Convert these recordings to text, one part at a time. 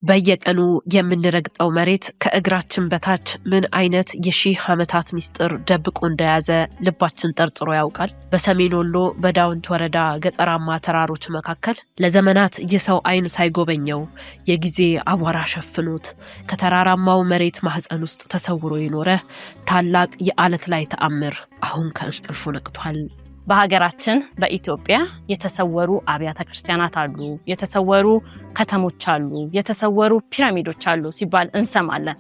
በየቀኑ የምንረግጠው መሬት ከእግራችን በታች ምን አይነት የሺህ ዓመታት ሚስጥር ደብቆ እንደያዘ ልባችን ጠርጥሮ ያውቃል? በሰሜን ወሎ በዳውንት ወረዳ ገጠራማ ተራሮች መካከል ለዘመናት የሰው አይን ሳይጎበኘው የጊዜ አቧራ ሸፍኖት ከተራራማው መሬት ማህፀን ውስጥ ተሰውሮ የኖረ ታላቅ የዓለት ላይ ተአምር አሁን ከእንቅልፉ ነቅቷል። በሀገራችን በኢትዮጵያ የተሰወሩ አብያተ ክርስቲያናት አሉ፣ የተሰወሩ ከተሞች አሉ፣ የተሰወሩ ፒራሚዶች አሉ ሲባል እንሰማለን።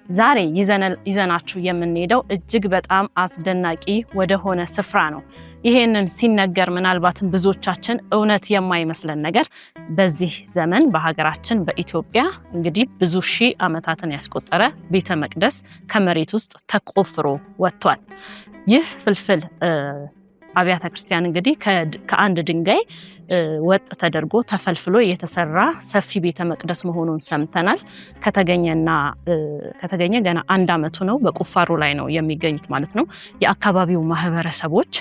ዛሬ ይዘናችሁ የምንሄደው እጅግ በጣም አስደናቂ ወደሆነ ስፍራ ነው። ይሄንን ሲነገር ምናልባትም ብዙዎቻችን እውነት የማይመስለን ነገር በዚህ ዘመን በሀገራችን በኢትዮጵያ እንግዲህ ብዙ ሺህ ዓመታትን ያስቆጠረ ቤተ መቅደስ ከመሬት ውስጥ ተቆፍሮ ወጥቷል። ይህ ፍልፍል አብያተ ክርስቲያን እንግዲህ ከአንድ ድንጋይ ወጥ ተደርጎ ተፈልፍሎ የተሰራ ሰፊ ቤተ መቅደስ መሆኑን ሰምተናል። ከተገኘ ገና 1 ዓመቱ ነው። በቁፋሮ ላይ ነው የሚገኙት ማለት ነው። የአካባቢው ማህበረሰቦች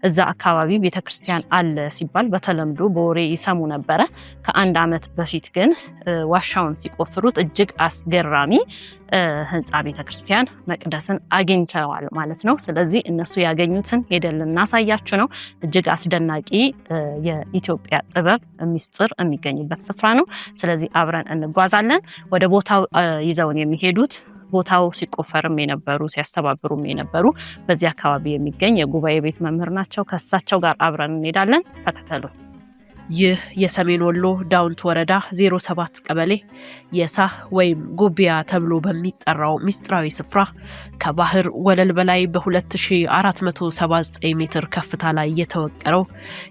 እዛ አካባቢ ቤተክርስቲያን አለ ሲባል በተለምዶ በወሬ ይሰሙ ነበረ። ከ1 ዓመት በፊት ግን ዋሻውን ሲቆፍሩት እጅግ አስገራሚ ህንጻ ቤተክርስቲያን መቅደስን አግኝተዋል ማለት ነው። ስለዚህ እነሱ ያገኙትን ሄደን ልናሳያችሁ ነው። እጅግ አስደናቂ የኢትዮጵያ ጥበብ ሚስጥር የሚገኝበት ስፍራ ነው። ስለዚህ አብረን እንጓዛለን። ወደ ቦታው ይዘውን የሚሄዱት ቦታው ሲቆፈርም የነበሩ ሲያስተባብሩም የነበሩ በዚህ አካባቢ የሚገኝ የጉባኤ ቤት መምህር ናቸው። ከሳቸው ጋር አብረን እንሄዳለን። ተከተሉ። ይህ የሰሜን ወሎ ዳውንት ወረዳ 07 ቀበሌ የሳህ ወይም ጎቢያ ተብሎ በሚጠራው ሚስጥራዊ ስፍራ ከባህር ወለል በላይ በ2479 ሜትር ከፍታ ላይ የተወቀረው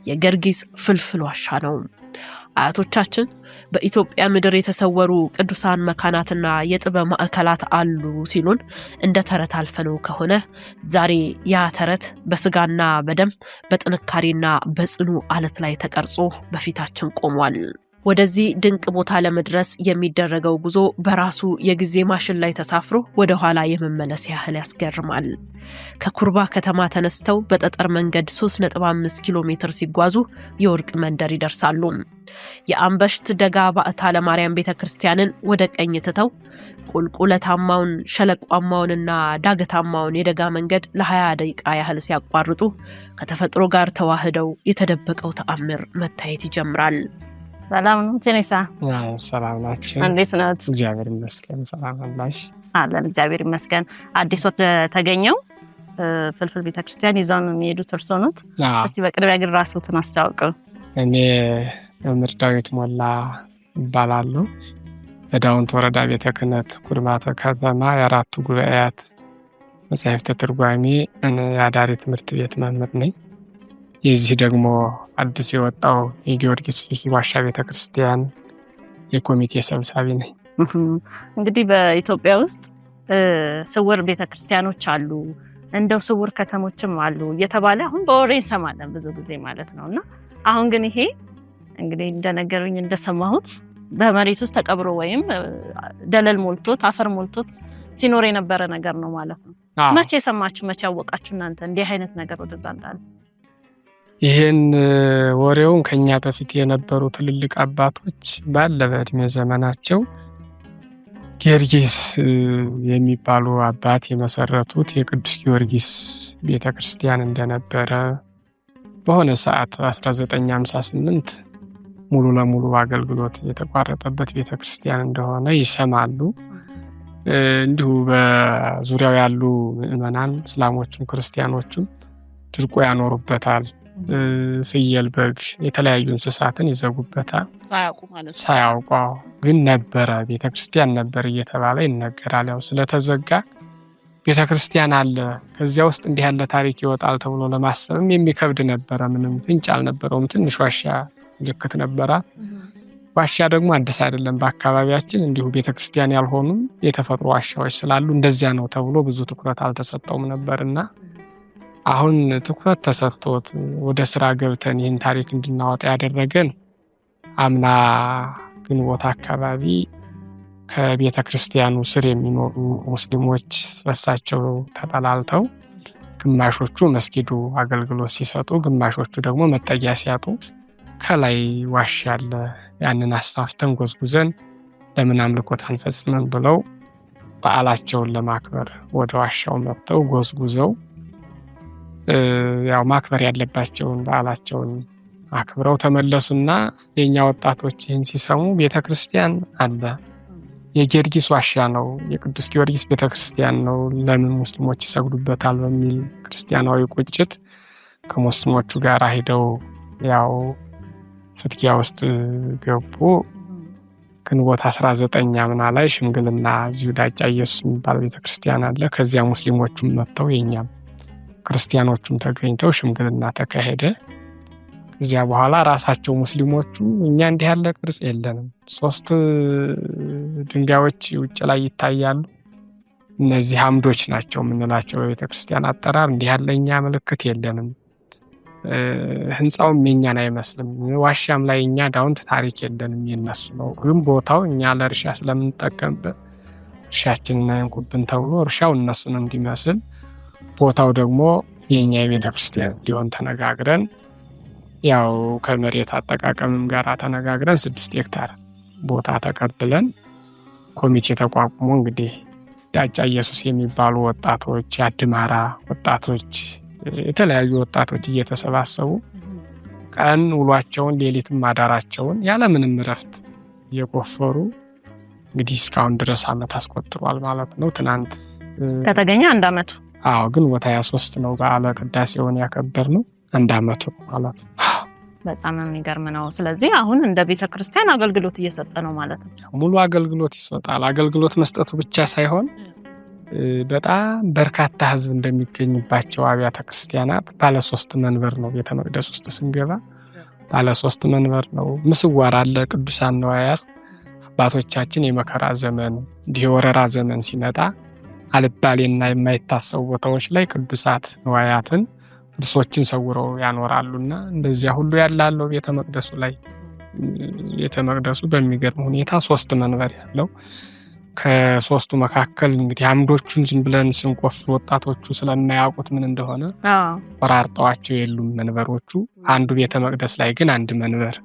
የገርጊስ ፍልፍል ዋሻ ነው። አያቶቻችን በኢትዮጵያ ምድር የተሰወሩ ቅዱሳን መካናትና የጥበብ ማዕከላት አሉ ሲሉን እንደ ተረት አልፈነው ከሆነ ዛሬ ያ ተረት በስጋና በደም በጥንካሬና በጽኑ ዓለት ላይ ተቀርጾ በፊታችን ቆሟል። ወደዚህ ድንቅ ቦታ ለመድረስ የሚደረገው ጉዞ በራሱ የጊዜ ማሽን ላይ ተሳፍሮ ወደ ኋላ የመመለስ ያህል ያስገርማል። ከኩርባ ከተማ ተነስተው በጠጠር መንገድ 3.5 ኪሎ ሜትር ሲጓዙ የወርቅ መንደር ይደርሳሉ። የአንበሽት ደጋ ባዕታ ለማርያም ቤተክርስቲያንን ወደ ቀኝ ትተው ቁልቁለታማውን ሸለቋማውንና ዳገታማውን የደጋ መንገድ ለ20 ደቂቃ ያህል ሲያቋርጡ ከተፈጥሮ ጋር ተዋህደው የተደበቀው ተአምር መታየት ይጀምራል። ሰላም ነው ቴኔሳ? ሰላም ናችሁ? እንዴት ናት? እግዚአብሔር ይመስገን። ሰላም አላሽ? አለን እግዚአብሔር ይመስገን። አዲስ ወደ ተገኘው ፍልፍል ቤተክርስቲያን ይዘውን የሚሄዱት እርስዎ ኖት? እስቲ በቅድሚያ ግን ራስዎትን አስተዋውቁ። እኔ መምህር ዳዊት ሞላ እባላለሁ። በዳውንት ወረዳ ቤተ ክህነት ኩርማተ ከተማ የአራቱ ጉባኤያት መጻሕፍተ ትርጓሜ የአዳሪ ትምህርት ቤት መምህር ነኝ። የዚህ ደግሞ አዲስ የወጣው የጊዮርጊስ ፍልፍል ዋሻ ቤተክርስቲያን የኮሚቴ ሰብሳቢ ነኝ። እንግዲህ በኢትዮጵያ ውስጥ ስውር ቤተክርስቲያኖች አሉ፣ እንደው ስውር ከተሞችም አሉ እየተባለ አሁን በወሬ እንሰማለን ብዙ ጊዜ ማለት ነውና አሁን ግን ይሄ እንግዲህ እንደነገሩኝ እንደሰማሁት በመሬት ውስጥ ተቀብሮ ወይም ደለል ሞልቶት አፈር ሞልቶት ሲኖር የነበረ ነገር ነው ማለት ነው። መቼ ሰማችሁ? መቼ አወቃችሁ እናንተ እንዲህ አይነት ነገር ወደዛ እንዳለ? ይሄን ወሬውን ከኛ በፊት የነበሩ ትልልቅ አባቶች ባለ በእድሜ ዘመናቸው ጊዮርጊስ የሚባሉ አባት የመሰረቱት የቅዱስ ጊዮርጊስ ቤተክርስቲያን እንደነበረ በሆነ ሰዓት 1958 ሙሉ ለሙሉ አገልግሎት የተቋረጠበት ቤተክርስቲያን እንደሆነ ይሰማሉ። እንዲሁ በዙሪያው ያሉ ምዕመናን እስላሞችም ክርስቲያኖችም ድርቆ ያኖሩበታል። ፍየል፣ በግ፣ የተለያዩ እንስሳትን ይዘጉበታል። ሳያውቁ ግን ነበረ ቤተክርስቲያን ነበር እየተባለ ይነገራል። ያው ስለተዘጋ ቤተክርስቲያን አለ ከዚያ ውስጥ እንዲህ ያለ ታሪክ ይወጣል ተብሎ ለማሰብም የሚከብድ ነበረ። ምንም ፍንጭ አልነበረውም። ትንሽ ዋሻ ልክት ነበረ። ዋሻ ደግሞ አዲስ አይደለም። በአካባቢያችን እንዲሁ ቤተክርስቲያን ያልሆኑ የተፈጥሮ ዋሻዎች ስላሉ እንደዚያ ነው ተብሎ ብዙ ትኩረት አልተሰጠውም ነበርና አሁን ትኩረት ተሰጥቶት ወደ ስራ ገብተን ይህን ታሪክ እንድናወጣ ያደረገን አምና ግንቦት አካባቢ ከቤተ ክርስቲያኑ ስር የሚኖሩ ሙስሊሞች በሳቸው ተጠላልተው ግማሾቹ መስጊዱ አገልግሎት ሲሰጡ፣ ግማሾቹ ደግሞ መጠጊያ ሲያጡ ከላይ ዋሻ አለ ያንን አስፋፍተን ጎዝጉዘን ለምን አምልኮት አንፈጽምም ብለው በዓላቸውን ለማክበር ወደ ዋሻው መጥተው ጎዝጉዘው ያው ማክበር ያለባቸውን በዓላቸውን አክብረው ተመለሱና የኛ ወጣቶች ይህን ሲሰሙ ቤተክርስቲያን አለ፣ የጊዮርጊስ ዋሻ ነው፣ የቅዱስ ጊዮርጊስ ቤተክርስቲያን ነው፣ ለምን ሙስሊሞች ይሰግዱበታል በሚል ክርስቲያናዊ ቁጭት ከሙስሊሞቹ ጋር ሄደው ያው ፍትጊያ ውስጥ ገቡ። ግንቦት 19 አምና ላይ ሽምግልና እዚሁ ዳጫ ኢየሱስ የሚባል ቤተክርስቲያን አለ። ከዚያ ሙስሊሞቹም መጥተው የኛም ክርስቲያኖቹም ተገኝተው ሽምግልና ተካሄደ። ከዚያ በኋላ ራሳቸው ሙስሊሞቹ እኛ እንዲህ ያለ ቅርጽ የለንም፣ 3 ድንጋዮች ውጭ ላይ ይታያሉ፣ እነዚህ አምዶች ናቸው የምንላቸው በቤተክርስቲያን አጠራር፣ እንዲህ ያለ እኛ ምልክት የለንም፣ ህንፃውም የኛን አይመስልም፣ ዋሻም ላይ እኛ ዳውንት ታሪክ የለንም፣ የነሱ ነው፣ ግን ቦታው እኛ ለእርሻ ስለምንጠቀምበት እርሻችንን አይንኩብን ተብሎ እርሻው እነሱን እንዲመስል ቦታው ደግሞ የኛ የቤተክርስቲያን እንዲሆን ተነጋግረን ያው ከመሬት አጠቃቀምም ጋር ተነጋግረን 6 ሄክታር ቦታ ተቀብለን ኮሚቴ ተቋቁሞ እንግዲህ ዳጫ ኢየሱስ የሚባሉ ወጣቶች፣ የአድማራ ወጣቶች፣ የተለያዩ ወጣቶች እየተሰባሰቡ ቀን ውሏቸውን ሌሊትም ማዳራቸውን ያለምንም እረፍት እየቆፈሩ እንግዲህ እስካሁን ድረስ ዓመት አስቆጥሯል ማለት ነው። ትናንት ከተገኘ 1 ዓመቱ ግንቦት 23 ነው በዓለ ቅዳሴውን ያከበርነው፣ 1 ዓመቱ ማለት ነው። በጣም የሚገርም ነው። ስለዚህ አሁን እንደ ቤተክርስቲያን አገልግሎት እየሰጠ ነው ማለት ነው። ሙሉ አገልግሎት ይሰጣል። አገልግሎት መስጠቱ ብቻ ሳይሆን በጣም በርካታ ህዝብ እንደሚገኝባቸው አብያተ ክርስቲያናት ባለ 3 መንበር ነው። ቤተ መቅደስ ውስጥ ስንገባ ባለ 3 መንበር ነው። ምስዋር አለ፣ ቅዱሳን ነዋያት አባቶቻችን የመከራ ዘመን እንዲህ ወረራ ዘመን ሲመጣ አልባሌና የማይታሰቡ ቦታዎች ላይ ቅዱሳት ነዋያትን ቅዱሶችን ሰውረው ያኖራሉና እንደዚያ ሁሉ ያላለው ቤተ መቅደሱ ላይ ቤተ መቅደሱ በሚገርም ሁኔታ 3 መንበር ያለው ከ3ቱ መካከል እንግዲህ አምዶቹን ዝም ብለን ስንቆፍር ወጣቶቹ ስለማያውቁት ምን እንደሆነ ቆራርጠዋቸው የሉም መንበሮቹ። አንዱ ቤተ መቅደስ ላይ ግን 1 መንበር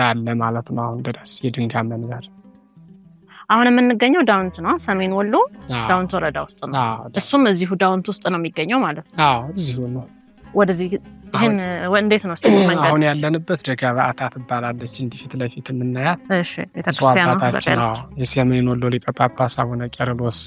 አለ ማለት ነው። አሁን ድረስ የድንጋይ መንበር። አሁን የምንገኘው ዳውንት ነው፣ ሰሜን ወሎ ዳውንት ወረዳ ውስጥ ነው። እሱም እዚሁ ዳውንት ውስጥ ነው የሚገኘው ማለት ነው። እዚሁ ነው። ወደዚህ ይሄን እንዴት ነው መንገድ? አሁን ያለንበት ደጋ በዓታ ትባላለች፣ እንዲህ ፊት ለፊት የምናያት። እሺ፣ ቤተክርስቲያኑ ዘቀልት የሰሜን ወሎ ሊቀ ጳጳስ አቡነ ቄርሎስ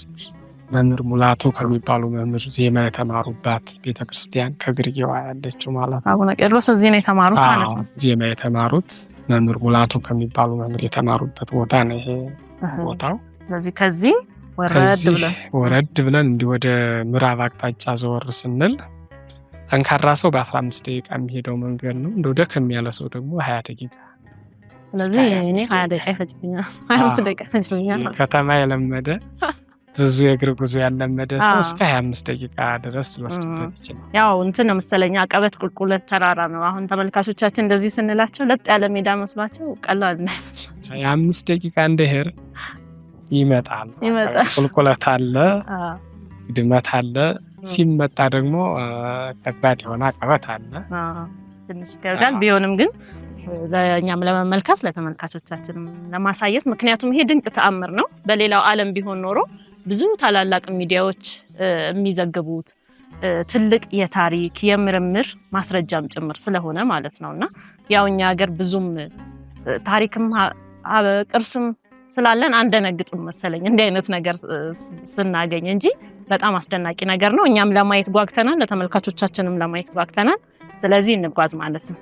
መምህር ሙላቱ ከሚባሉ መምህር ዜማ የተማሩባት ቤተክርስቲያን ከግርጌዋ ያለችው ማለት ነው። አቡነ ቄርሎስ እዚህ ነው የተማሩት ማለት ነው። ዜማ የተማሩት መምህር ሙላቱ ከሚባሉ መምህር የተማሩበት ቦታ ነው ይሄ ቦታው። ስለዚህ ከዚህ ወረድ ብለን እንዲህ ወደ ምዕራብ አቅጣጫ ዘወር ስንል ጠንካራ ሰው በ15 ደቂቃ የሚሄደው መንገድ ነው። እንደው ደከም ያለ ሰው ደግሞ 20 ደቂቃ። ስለዚህ እኔ 20 ደቂቃ ይፈጅብኛል፣ 25 ደቂቃ ይፈጅብኛል። ከተማ የለመደ ብዙ የእግር ጉዞ ያለመደ ሰው እስከ 25 ደቂቃ ድረስ ሊወስድበት ይችላል። ያው እንትን ነው መሰለኝ አቀበት ቁልቁለት ተራራ ነው። አሁን ተመልካቾቻችን እንደዚህ ስንላቸው ለጥ ያለ ሜዳ መስሏቸው ቀላል ነው። 25 ደቂቃ እንደሄር ይመጣል። ቁልቁለት አለ፣ ድመት አለ፣ ሲመጣ ደግሞ ከባድ የሆነ አቀበት አለ። ትንሽ ይከብዳል። ቢሆንም ግን ለእኛም ለመመልከት ለተመልካቾቻችንም ለማሳየት፣ ምክንያቱም ይሄ ድንቅ ተአምር ነው። በሌላው ዓለም ቢሆን ኖሮ ብዙ ታላላቅ ሚዲያዎች የሚዘግቡት ትልቅ የታሪክ የምርምር ማስረጃም ጭምር ስለሆነ ማለት ነውና ያው እኛ ሀገር ብዙም ታሪክም ቅርስም ስላለን አንደነግጥም መሰለኝ እንዲህ አይነት ነገር ስናገኝ እንጂ በጣም አስደናቂ ነገር ነው። እኛም ለማየት ጓግተናል፣ ለተመልካቾቻችንም ለማየት ጓግተናል። ስለዚህ እንጓዝ ማለት ነው።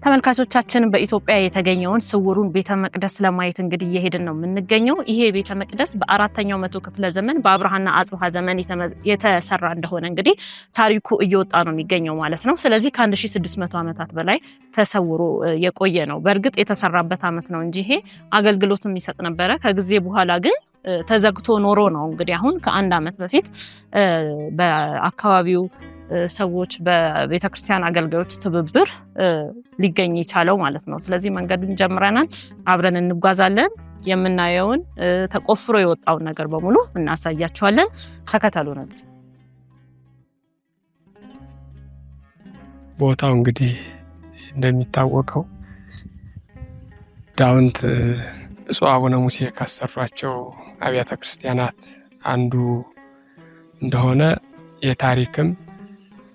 ተመልካቾቻችን በኢትዮጵያ የተገኘውን ስውሩን ቤተ መቅደስ ለማየት እንግዲህ እየሄድን ነው የምንገኘው። ይሄ ቤተ መቅደስ በ4ኛው መቶ ክፍለ ዘመን በአብርሃና አጽብሃ ዘመን የተሰራ እንደሆነ እንግዲህ ታሪኩ እየወጣ ነው የሚገኘው ማለት ነው። ስለዚህ ከ1600 ዓመታት በላይ ተሰውሮ የቆየ ነው። በእርግጥ የተሰራበት ዓመት ነው እንጂ ይሄ አገልግሎት የሚሰጥ ነበረ። ከጊዜ በኋላ ግን ተዘግቶ ኖሮ ነው እንግዲህ አሁን ከ1 ዓመት በፊት በአካባቢው ሰዎች በቤተክርስቲያን አገልጋዮች ትብብር ሊገኝ ይቻለው ማለት ነው። ስለዚህ መንገዱን ጀምረናል፣ አብረን እንጓዛለን። የምናየውን ተቆፍሮ የወጣውን ነገር በሙሉ እናሳያችኋለን። ተከተሉን። ቦታው እንግዲህ እንደሚታወቀው ዳውንት ብፁዕ አቡነ ሙሴ ካሰሯቸው አብያተ ክርስቲያናት አንዱ እንደሆነ የታሪክም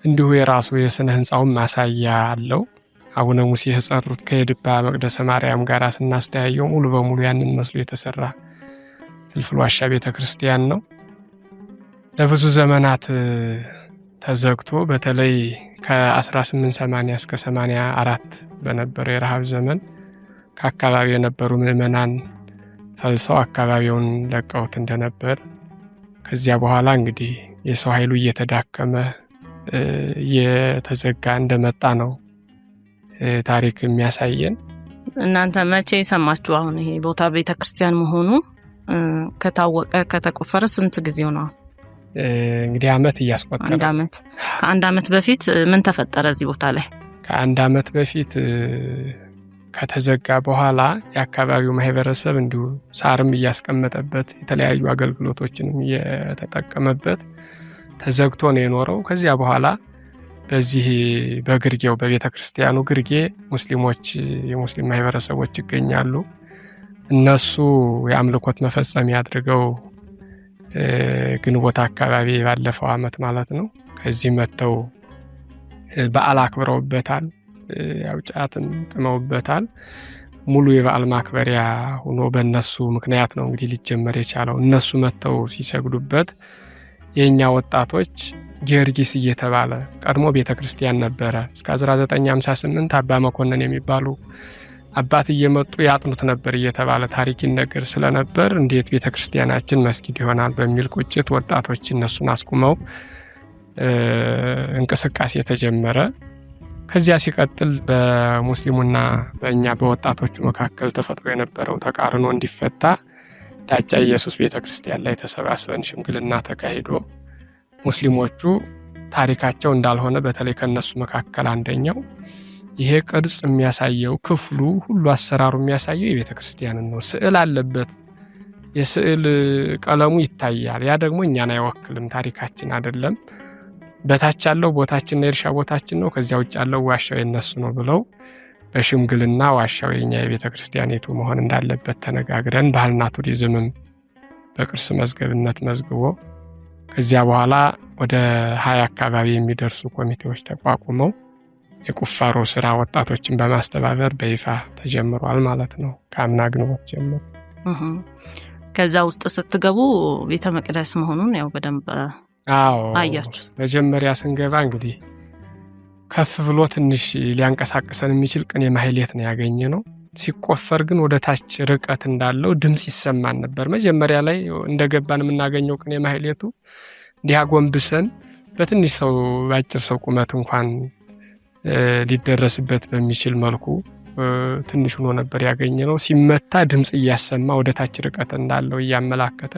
እንዲሁ የራሱ የስነ ህንጻው ማሳያ አለው። አቡነ ሙሴ የሰሩት ከየድባ መቅደሰ ማርያም ጋር ስናስተያየው ሙሉ በሙሉ ያንን መስሎ የተሰራ ፍልፍል ዋሻ ቤተክርስቲያን ነው። ለብዙ ዘመናት ተዘግቶ በተለይ ከ1880 እስከ 84 በነበረው የረሃብ ዘመን ከአካባቢ የነበሩ ምዕመናን ፈልሰው አካባቢውን ለቀውት እንደነበር ከዚያ በኋላ እንግዲህ የሰው ኃይሉ እየተዳከመ እየተዘጋ እንደመጣ ነው ታሪክ የሚያሳየን። እናንተ መቼ ሰማችሁ? አሁን ይሄ ቦታ ቤተክርስቲያን መሆኑ ከታወቀ ከተቆፈረ ስንት ጊዜው ነው? እንግዲህ አመት እያስቆጠረ። ከአንድ አመት በፊት ምን ተፈጠረ እዚህ ቦታ ላይ? ከአንድ አመት በፊት ከተዘጋ በኋላ የአካባቢው ማህበረሰብ እንዲሁ ሳርም እያስቀመጠበት የተለያዩ አገልግሎቶችንም እየተጠቀመበት ተዘግቶ ነው የኖረው። ከዚያ በኋላ በዚህ በግርጌው በቤተ ክርስቲያኑ ግርጌ ሙስሊሞች የሙስሊም ማህበረሰቦች ይገኛሉ። እነሱ የአምልኮት መፈጸሚያ አድርገው ግንቦት አካባቢ ባለፈው አመት ማለት ነው ከዚህ መተው በዓል አክብረውበታል። ያው ጫትም ቅመውበታል። ሙሉ የበዓል ማክበሪያ ሆኖ በእነሱ ምክንያት ነው እንግዲህ ሊጀመር የቻለው። እነሱ መተው ሲሰግዱበት የኛ ወጣቶች ጊዮርጊስ እየተባለ ቀድሞ ቤተክርስቲያን ነበረ። እስከ 1958 አባ መኮንን የሚባሉ አባት እየመጡ ያጥኑት ነበር እየተባለ ታሪክ ይነገር ስለነበር እንዴት ቤተክርስቲያናችን መስጊድ ይሆናል በሚል ቁጭት ወጣቶች እነሱን አስቁመው እንቅስቃሴ ተጀመረ። ከዚያ ሲቀጥል በሙስሊሙና በእኛ በወጣቶቹ መካከል ተፈጥሮ የነበረው ተቃርኖ እንዲፈታ ዳጫ ኢየሱስ ቤተክርስቲያን ላይ ተሰባስበን ሽምግልና ተካሂዶ ሙስሊሞቹ ታሪካቸው እንዳልሆነ በተለይ ከነሱ መካከል አንደኛው ይሄ ቅርጽ የሚያሳየው ክፍሉ ሁሉ አሰራሩ የሚያሳየው የቤተክርስቲያንን ነው። ስዕል አለበት። የስዕል ቀለሙ ይታያል። ያ ደግሞ እኛን አይወክልም፣ ታሪካችን አይደለም። በታች ያለው ቦታችንና የእርሻ ቦታችን ነው፣ ከዚያ ውጭ ያለው ዋሻው የነሱ ነው ብለው በሽምግልና ዋሻው የኛ የቤተክርስቲያኒቱ መሆን እንዳለበት ተነጋግረን ባህልና ቱሪዝምም በቅርስ መዝገብነት መዝግቦ ከዚያ በኋላ ወደ 20 አካባቢ የሚደርሱ ኮሚቴዎች ተቋቁመው የቁፋሮ ስራ ወጣቶችን በማስተባበር በይፋ ተጀምሯል ማለት ነው። ከአምና ግንቦት ጀምሮ ከዛ ውስጥ ስትገቡ ቤተ መቅደስ መሆኑን ያው በደንብ አያችሁ። መጀመሪያ ስንገባ እንግዲህ ከፍ ብሎ ትንሽ ሊያንቀሳቅሰን የሚችል ቅኔ ማህሌት ነው ያገኘ ነው። ሲቆፈር ግን ወደ ታች ርቀት እንዳለው ድምጽ ይሰማን ነበር። መጀመሪያ ላይ እንደገባን የምናገኘው ቅኔ ማህሌቱ እንዲህ አጎንብሰን በትንሽ ሰው ባጭር ሰው ቁመት እንኳን ሊደረስበት በሚችል መልኩ ትንሽ ሆኖ ነበር ያገኘ ነው። ሲመታ ድምጽ እያሰማ ወደ ታች ርቀት እንዳለው እያመላከተ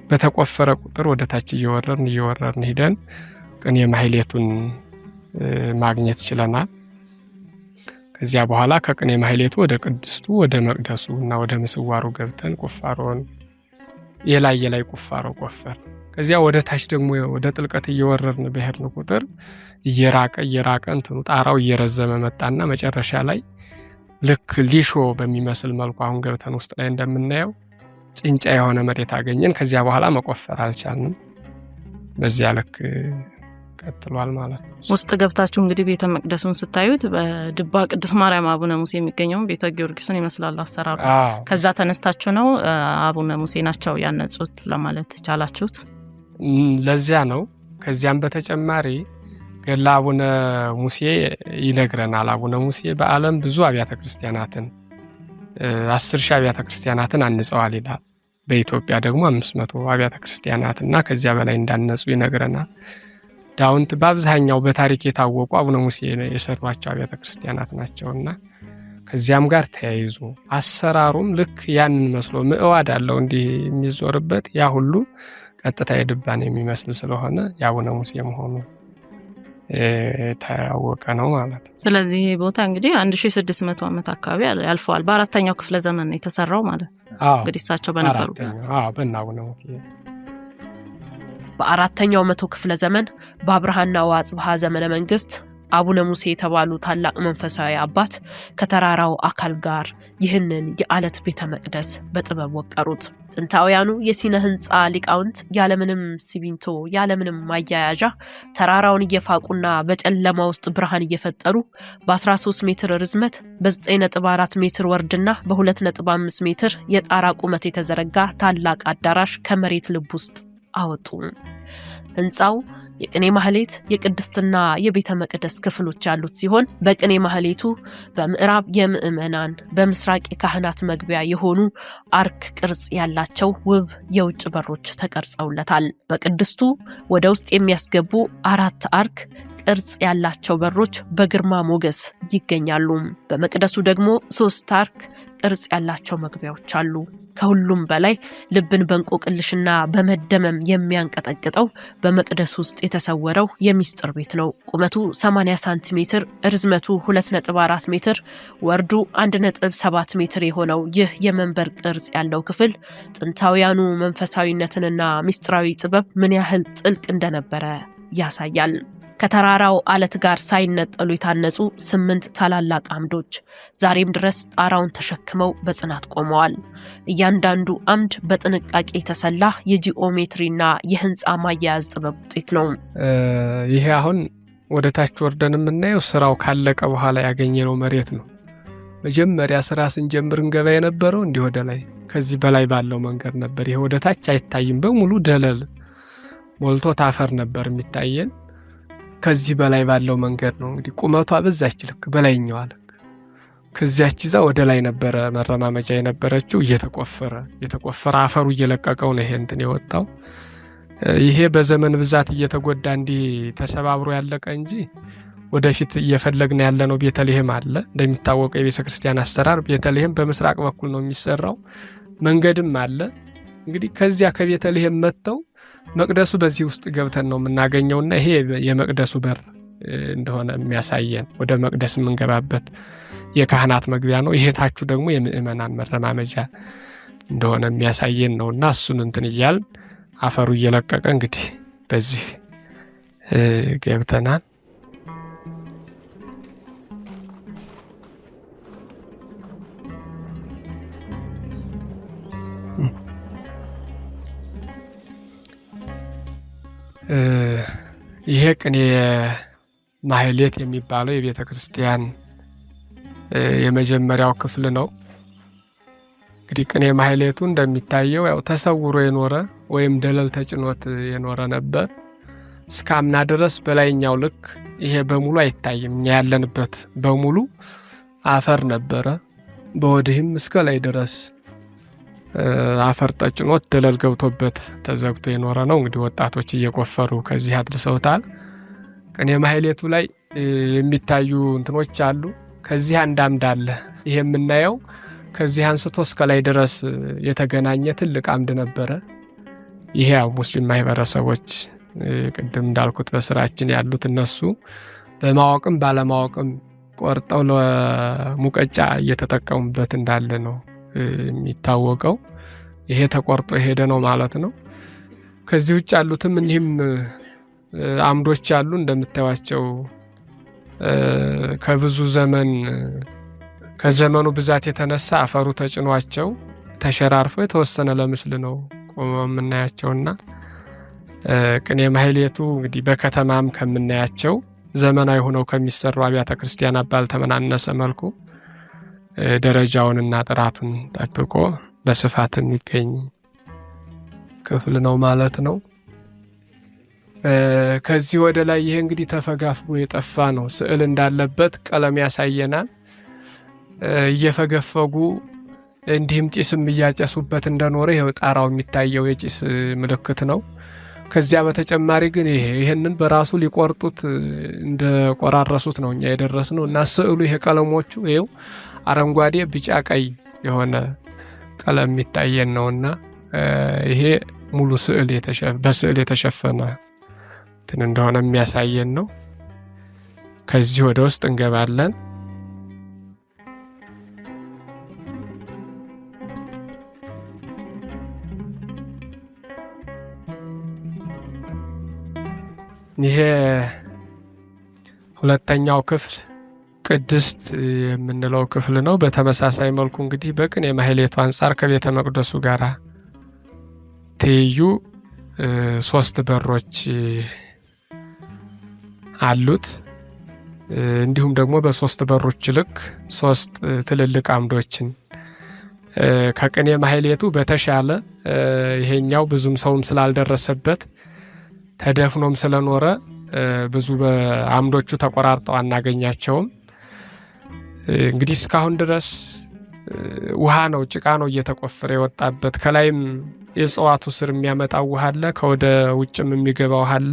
በተቆፈረ ቁጥር ወደ ታች እየወረርን ሄደን ቅኔ ማህሌቱን ማግኘት ችለናል። ከዚያ በኋላ ከቅኔ ማህሌቱ ወደ ቅድስቱ ወደ መቅደሱ እና ወደ ምስዋሩ ገብተን ቁፋሮን የላይ ቁፋሮ ቆፈር። ከዚያ ወደ ታች ደግሞ ወደ ጥልቀት እየወረርን በሄድን ቁጥር እየራቀ እንትኑ ጣራው እየረዘመ መጣና መጨረሻ ላይ ልክ ሊሾ በሚመስል መልኩ አሁን ገብተን ውስጥ ላይ እንደምናየው ጭንጫ የሆነ መሬት አገኘን። ከዚያ በኋላ መቆፈር አልቻልንም። በዚያ ልክ ቀጥሏል ማለት ነው። ውስጥ ገብታችሁ እንግዲህ ቤተ መቅደሱን ስታዩት በድባ ቅዱስ ማርያም አቡነ ሙሴ የሚገኘውን ቤተ ጊዮርጊስን ይመስላል አሰራሩ። ከዛ ተነስታችሁ ነው አቡነ ሙሴ ናቸው ያነጹት ለማለት ቻላችሁት? ለዚያ ነው። ከዚያም በተጨማሪ ገድለ አቡነ ሙሴ ይነግረናል። አቡነ ሙሴ በዓለም ብዙ አብያተ ክርስቲያናትን 10,000 አብያተ ክርስቲያናትን አንጸዋል ይላል። በኢትዮጵያ ደግሞ 500 አብያተ ክርስቲያናትና ከዚያ በላይ እንዳነጹ ይነግረናል። ዳውንት በአብዛኛው በታሪክ የታወቁ አቡነ ሙሴ የሰሯቸው አብያተ ክርስቲያናት ናቸውና ከዚያም ጋር ተያይዞ አሰራሩም ልክ ያንን መስሎ ምዕዋድ አለው እንዲህ የሚዞርበት ያ ሁሉ ቀጥታ የድባን የሚመስል ስለሆነ የአቡነ ሙሴ መሆኑ ታወቀ ነው ማለት ነው። ስለዚህ ይሄ ቦታ እንግዲህ 1600 ዓመት አካባቢ ያልፈዋል። በአራተኛው ክፍለ ዘመን ነው የተሰራው ማለት ነው። እንግዲህ እሳቸው በነበሩት በአቡነ ሙሴ በአራተኛው መቶ ክፍለ ዘመን በአብርሃና ወአጽብሃ ዘመነ መንግስት አቡነ ሙሴ የተባሉ ታላቅ መንፈሳዊ አባት ከተራራው አካል ጋር ይህንን የአለት ቤተ መቅደስ በጥበብ ወቀሩት። ጥንታውያኑ የሲነ ህንፃ ሊቃውንት ያለምንም ሲሚንቶ ያለምንም ማያያዣ ተራራውን እየፋቁና በጨለማ ውስጥ ብርሃን እየፈጠሩ በ13 ሜትር ርዝመት በ9.4 ሜትር ወርድና በ2.5 ሜትር የጣራ ቁመት የተዘረጋ ታላቅ አዳራሽ ከመሬት ልብ ውስጥ አወጡ። ህንፃው የቅኔ ማህሌት የቅድስትና የቤተ መቅደስ ክፍሎች ያሉት ሲሆን በቅኔ ማህሌቱ በምዕራብ የምእመናን በምስራቅ የካህናት መግቢያ የሆኑ አርክ ቅርጽ ያላቸው ውብ የውጭ በሮች ተቀርጸውለታል። በቅድስቱ ወደ ውስጥ የሚያስገቡ 4 አርክ ቅርጽ ያላቸው በሮች በግርማ ሞገስ ይገኛሉ። በመቅደሱ ደግሞ 3 አርክ ቅርጽ ያላቸው መግቢያዎች አሉ። ከሁሉም በላይ ልብን በእንቆቅልሽና በመደመም የሚያንቀጠቅጠው በመቅደሱ ውስጥ የተሰወረው የሚስጥር ቤት ነው። ቁመቱ 80 ሳንቲሜትር፣ ርዝመቱ 2.4 ሜትር፣ ወርዱ 1.7 ሜትር የሆነው ይህ የመንበር ቅርጽ ያለው ክፍል ጥንታውያኑ መንፈሳዊነትንና ሚስጥራዊ ጥበብ ምን ያህል ጥልቅ እንደነበረ ያሳያል። ከተራራው አለት ጋር ሳይነጠሉ የታነጹ 8 ታላላቅ አምዶች ዛሬም ድረስ ጣራውን ተሸክመው በጽናት ቆመዋል። እያንዳንዱ አምድ በጥንቃቄ የተሰላ የጂኦሜትሪና የህንፃ ማያያዝ ጥበብ ውጤት ነው። ይሄ አሁን ወደ ታች ወርደን የምናየው ስራው ካለቀ በኋላ ያገኘነው መሬት ነው። መጀመሪያ ስራ ስንጀምር እንገባ የነበረው እንዲህ ወደ ላይ ከዚህ በላይ ባለው መንገድ ነበር። ይሄ ወደ ታች አይታይም፣ በሙሉ ደለል ሞልቶ ታፈር ነበር የሚታየን። ከዚህ በላይ ባለው መንገድ ነው እንግዲህ ቁመቷ በዛች ልክ በላይኛው አለ። ከዚያች ይዛ ወደ ላይ ነበረ መረማመጃ የነበረችው። እየተቆፈረ አፈሩ እየለቀቀው ነው ይሄ እንትን የወጣው። ይሄ በዘመን ብዛት እየተጎዳ እንዲህ ተሰባብሮ ያለቀ እንጂ ወደፊት እየፈለግን ያለነው ቤተልሔም አለ። እንደሚታወቀው የቤተክርስቲያን አሰራር ቤተልሔም በምስራቅ በኩል ነው የሚሰራው፣ መንገድም አለ። እንግዲህ ከዚያ ከቤተልሔም መጥተው መቅደሱ በዚህ ውስጥ ገብተን ነው የምናገኘውና ይሄ የመቅደሱ በር እንደሆነ የሚያሳየን ወደ መቅደስ የምንገባበት የካህናት መግቢያ ነው። ይሄ ታቹ ደግሞ የምእመናን መረማመጃ እንደሆነ የሚያሳየን ነውና እሱን እንትን እያልን አፈሩ እየለቀቀ እንግዲህ በዚህ ገብተናል። ይሄ ቅኔ ማህሌት የሚባለው የቤተ ክርስቲያን የመጀመሪያው ክፍል ነው። እንግዲህ ቅኔ ማህሌቱ እንደሚታየው ያው ተሰውሮ የኖረ ወይም ደለል ተጭኖት የኖረ ነበር። እስከ አምና ድረስ በላይኛው ልክ ይሄ በሙሉ አይታይም። እኛ ያለንበት በሙሉ አፈር ነበረ። በወዲህም እስከ ላይ ድረስ አፈር ተጭኖት ደለል ገብቶበት ተዘግቶ የኖረ ነው። እንግዲህ ወጣቶች እየቆፈሩ ከዚህ አድርሰውታል። ቅኔ ማህሌቱ ላይ የሚታዩ እንትኖች አሉ። ከዚህ አንድ አምድ አለ። ይሄ የምናየው ከዚህ አንስቶ እስከ ላይ ድረስ የተገናኘ ትልቅ አምድ ነበረ። ይሄ ያው ሙስሊም ማህበረሰቦች ቅድም እንዳልኩት በስራችን ያሉት እነሱ በማወቅም ባለማወቅም ቆርጠው ለሙቀጫ እየተጠቀሙበት እንዳለ ነው የሚታወቀው። ይሄ ተቆርጦ ሄደ ነው ማለት ነው። ከዚህ ውጭ ያሉትም እኒህም አምዶች አሉ። እንደምታዩቸው ከብዙ ዘመን ከዘመኑ ብዛት የተነሳ አፈሩ ተጭኗቸው ተሸራርፈው የተወሰነ ለምስል ነው ቆመው የምናያቸውና ቅኔ ማህሌቱ እንግዲህ በከተማም ከምናያቸው ዘመናዊ ሆነው ከሚሰሩ አብያተ ክርስቲያናት ባልተመናነሰ መልኩ ደረጃውንና ጥራቱን ጠብቆ በስፋት የሚገኝ ክፍል ነው ማለት ነው። ከዚህ ወደ ላይ ይሄ እንግዲህ ተፈጋፍጎ የጠፋ ነው። ስዕል እንዳለበት ቀለም ያሳየናል። እየፈገፈጉ እንዲህም ጢስም እያጨሱበት እንደኖረ ይሄው ጣራው የሚታየው የጭስ ምልክት ነው። ከዚያ በተጨማሪ ግን ይሄንን በራሱ ሊቆርጡት እንደቆራረሱት ነው እኛ የደረስነው እና ስዕሉ ይሄ ቀለሞቹ ይሄው አረንጓዴ፣ ቢጫ፣ ቀይ የሆነ ቀለም የሚታየን ነውና ይሄ ሙሉ ስዕል በስዕል የተሸፈነ እንትን እንደሆነ የሚያሳየን ነው። ከዚህ ወደ ውስጥ እንገባለን። ይሄ ሁለተኛው ክፍል ቅድስት የምንለው ክፍል ነው። በተመሳሳይ መልኩ እንግዲህ በቅኔ ማህሌቱ አንጻር ከቤተ መቅደሱ ጋር ትይዩ 3 በሮች አሉት። እንዲሁም ደግሞ በ3 በሮች ልክ 3 ትልልቅ አምዶችን ከቅኔ ማህሌቱ በተሻለ ይሄኛው ብዙም ሰውም ስላልደረሰበት ተደፍኖም ስለኖረ ብዙ በአምዶቹ ተቆራርጠው አናገኛቸውም። እንግዲህ እስካሁን ድረስ ውሃ ነው፣ ጭቃ ነው እየተቆፈረ የወጣበት። ከላይም የእጽዋቱ ስር የሚያመጣው ውሃ አለ፣ ከወደ ውጭም የሚገባ ውሃ አለ።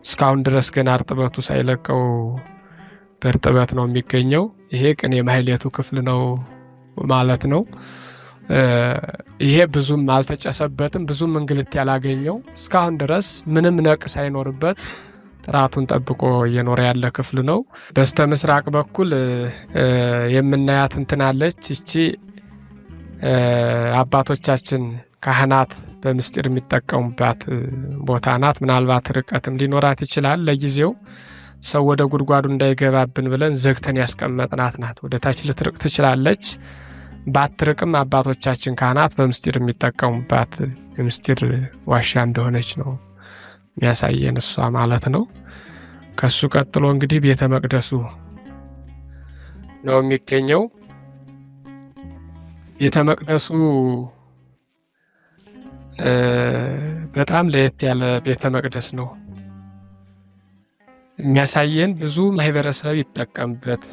እስካሁን ድረስ ገና እርጥበቱ ሳይለቀው በእርጥበት ነው የሚገኘው። ይሄ ቅኔ ማህሌቱ ክፍል ነው ማለት ነው። ይሄ ብዙም አልተጨሰበትም፣ ብዙም እንግልት ያላገኘው እስካሁን ድረስ ምንም ነቅ ሳይኖርበት ጥራቱን ጠብቆ እየኖረ ያለ ክፍል ነው። በስተ ምስራቅ በኩል የምናያት እንትናለች። እቺ አባቶቻችን ካህናት በምስጢር የሚጠቀሙባት ቦታ ናት። ምናልባት ርቀትም ሊኖራት ይችላል። ለጊዜው ሰው ወደ ጉድጓዱ እንዳይገባብን ብለን ዘግተን ያስቀመጥናት ናት። ወደ ታች ልትርቅ ትችላለች። ባትርቅም አባቶቻችን ካህናት በምስጢር የሚጠቀሙባት የምስጢር ዋሻ እንደሆነች ነው የሚያሳየን እሷ ማለት ነው። ከሱ ቀጥሎ እንግዲህ ቤተ መቅደሱ ነው የሚገኘው። ቤተ መቅደሱ በጣም ለየት ያለ ቤተ መቅደስ ነው የሚያሳየን። ብዙ ማህበረሰብ ይጠቀምበት፣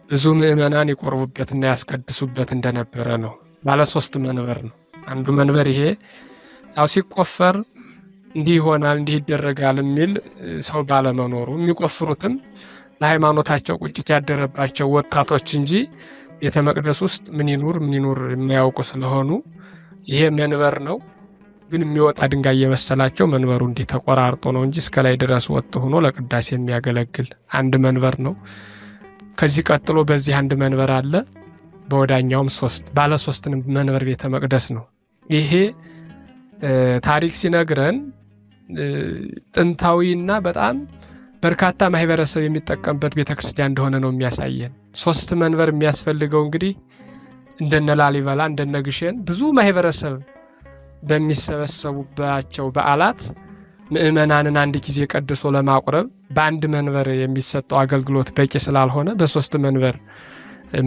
ብዙ ምዕመናን ይቆርቡበትና ያስቀድሱበት እንደነበረ ነው። ባለ 3 መንበር ነው። አንዱ መንበር ይሄ ያው ሲቆፈር እንዲህ ይሆናል እንዲህ ይደረጋል የሚል ሰው ባለመኖሩ የሚቆፍሩትም ለሃይማኖታቸው ቁጭት ያደረባቸው ወጣቶች እንጂ ቤተ መቅደስ ውስጥ ምን ይኑር የማያውቁ ስለሆኑ ይሄ መንበር ነው። ግን የሚወጣ ድንጋይ የመሰላቸው መንበሩ እንዲህ ተቆራርጦ ነው እንጂ እስከ ላይ ድረስ ወጥ ሆኖ ለቅዳሴ የሚያገለግል አንድ መንበር ነው። ከዚህ ቀጥሎ በዚህ አንድ መንበር አለ። በወዳኛውም 3 ባለ 3 መንበር ቤተ መቅደስ ነው። ይሄ ታሪክ ሲነግረን ጥንታዊና በጣም በርካታ ማህበረሰብ የሚጠቀምበት ቤተክርስቲያን እንደሆነ ነው የሚያሳየን። 3 መንበር የሚያስፈልገው እንግዲህ እንደነ ላሊበላ እንደነ ግሸን ብዙ ማህበረሰብ በሚሰበሰቡባቸው በዓላት ምዕመናንን አንድ ጊዜ ቀድሶ ለማቁረብ በአንድ መንበር የሚሰጠው አገልግሎት በቂ ስላልሆነ በ3 መንበር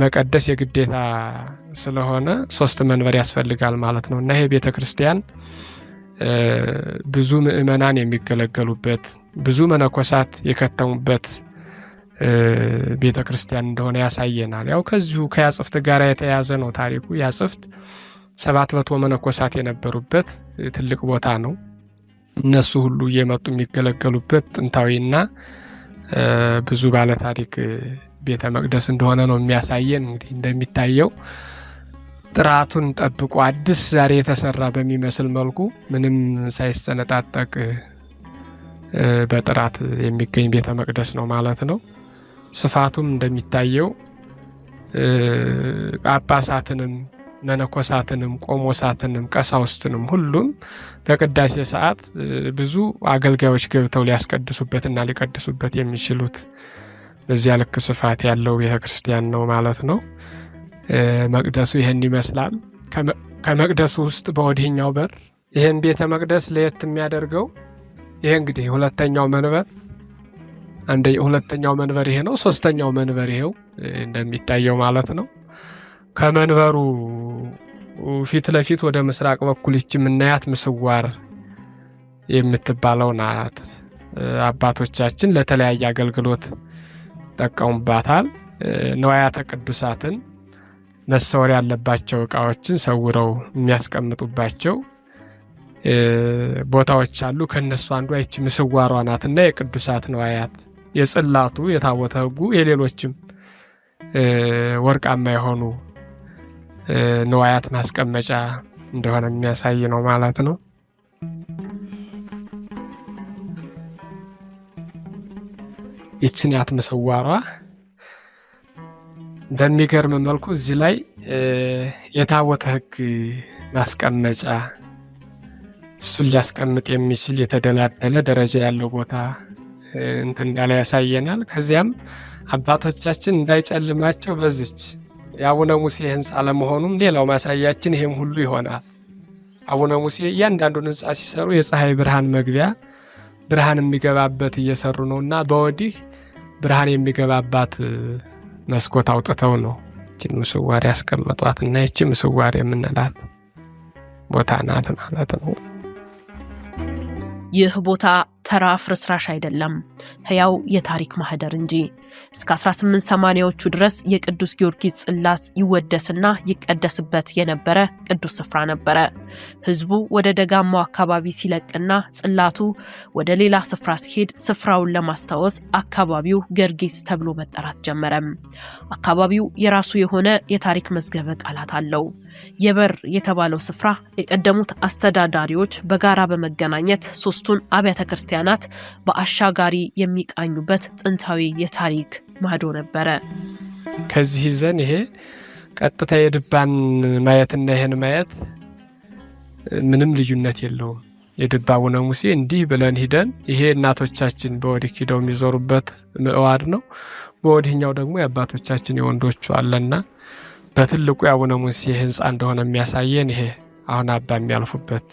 መቀደስ የግዴታ ስለሆነ 3 መንበር ያስፈልጋል ማለት ነው። እና ይሄ ቤተክርስቲያን ብዙ ምዕመናን የሚገለገሉበት ብዙ መነኮሳት የከተሙበት ቤተክርስቲያን እንደሆነ ያሳየናል። ያው ከዚሁ ከያጽፍት ጋር የተያያዘ ነው ታሪኩ። ያጽፍት 700 መነኮሳት የነበሩበት ትልቅ ቦታ ነው። እነሱ ሁሉ እየመጡ የሚገለገሉበት ጥንታዊና ብዙ ባለ ታሪክ ቤተ መቅደስ እንደሆነ ነው የሚያሳየን። እንግዲህ እንደሚታየው ጥራቱን ጠብቆ አዲስ ዛሬ የተሰራ በሚመስል መልኩ ምንም ሳይሰነጣጠቅ በጥራት የሚገኝ ቤተ መቅደስ ነው ማለት ነው። ስፋቱም እንደሚታየው ጳጳሳትንም መነኮሳትንም ቆሞሳትንም ቀሳውስትንም ሁሉም በቅዳሴ ሰዓት ብዙ አገልጋዮች ገብተው ሊያስቀድሱበትና ሊቀድሱበት የሚችሉት በዚያ ልክ ስፋት ያለው ቤተክርስቲያን ነው ማለት ነው። መቅደሱ ይህን ይመስላል። ከመቅደሱ ውስጥ በወዲህኛው በር ይህን ቤተ መቅደስ ለየት የሚያደርገው ይሄ እንግዲህ ሁለተኛው መንበር ሁለተኛው መንበር ይሄ ነው። 3ኛው መንበር ይሄው እንደሚታየው ማለት ነው። ከመንበሩ ፊት ለፊት ወደ ምስራቅ በኩል ይች የምናያት ምስዋር የምትባለው ናት። አባቶቻችን ለተለያየ አገልግሎት ጠቀሙባታል። ንዋያተ ቅዱሳትን መሰወር ያለባቸው እቃዎችን ሰውረው የሚያስቀምጡባቸው ቦታዎች አሉ። ከነሱ አንዷ ይች ምስዋሯ ናትና የቅዱሳት ንዋያት የጽላቱ የታቦተ ሕጉ የሌሎችም ወርቃማ የሆኑ ንዋያት ማስቀመጫ እንደሆነ የሚያሳይ ነው ማለት ነው። ይችን ያት ምስዋሯ በሚገርም መልኩ እዚህ ላይ የታቦተ ሕግ ማስቀመጫ እሱን ሊያስቀምጥ የሚችል የተደላደለ ደረጃ ያለው ቦታ እንትን እንዳለ ያሳየናል። ከዚያም አባቶቻችን እንዳይጨልማቸው በዚች የአቡነ ሙሴ ህንፃ ለመሆኑም ሌላው ማሳያችን ይሄም ሁሉ ይሆናል። አቡነ ሙሴ እያንዳንዱን ህንፃ ሲሰሩ የፀሐይ ብርሃን መግቢያ ብርሃን የሚገባበት እየሰሩ ነውና በወዲህ ብርሃን የሚገባባት መስኮት አውጥተው ነው እቺን ምስዋር ያስቀመጧትና ይቺ ምስዋር የምንላት ቦታ ናት ማለት ነው። ይህ ቦታ ተራ ፍርስራሽ አይደለም፣ ሕያው የታሪክ ማህደር እንጂ። እስከ 1880ዎቹ ድረስ የቅዱስ ጊዮርጊስ ጽላት ይወደስና ይቀደስበት የነበረ ቅዱስ ስፍራ ነበረ። ህዝቡ ወደ ደጋማው አካባቢ ሲለቅና ጽላቱ ወደ ሌላ ስፍራ ሲሄድ ስፍራውን ለማስታወስ አካባቢው ገርጊስ ተብሎ መጠራት ጀመረ። አካባቢው የራሱ የሆነ የታሪክ መዝገበ ቃላት አለው። የበር የተባለው ስፍራ የቀደሙት አስተዳዳሪዎች በጋራ በመገናኘት ሶስቱን አብያተ ክርስቲያናት በአሻጋሪ የሚቃኙበት ጥንታዊ የታሪክ ማዶ ነበረ። ከዚህ ይዘን ይሄ ቀጥታ የድባን ማየትና ይሄን ማየት ምንም ልዩነት የለውም። የድባ አቡነ ሙሴ እንዲህ ብለን ሂደን ይሄ እናቶቻችን በወዲህ ሂደው የሚዞሩበት ምዕዋድ ነው። በወዲህኛው ደግሞ የአባቶቻችን የወንዶቹ አለና በትልቁ የአቡነ ሙሴ ህንፃ እንደሆነ የሚያሳየን ይሄ አሁን አባ የሚያልፉበት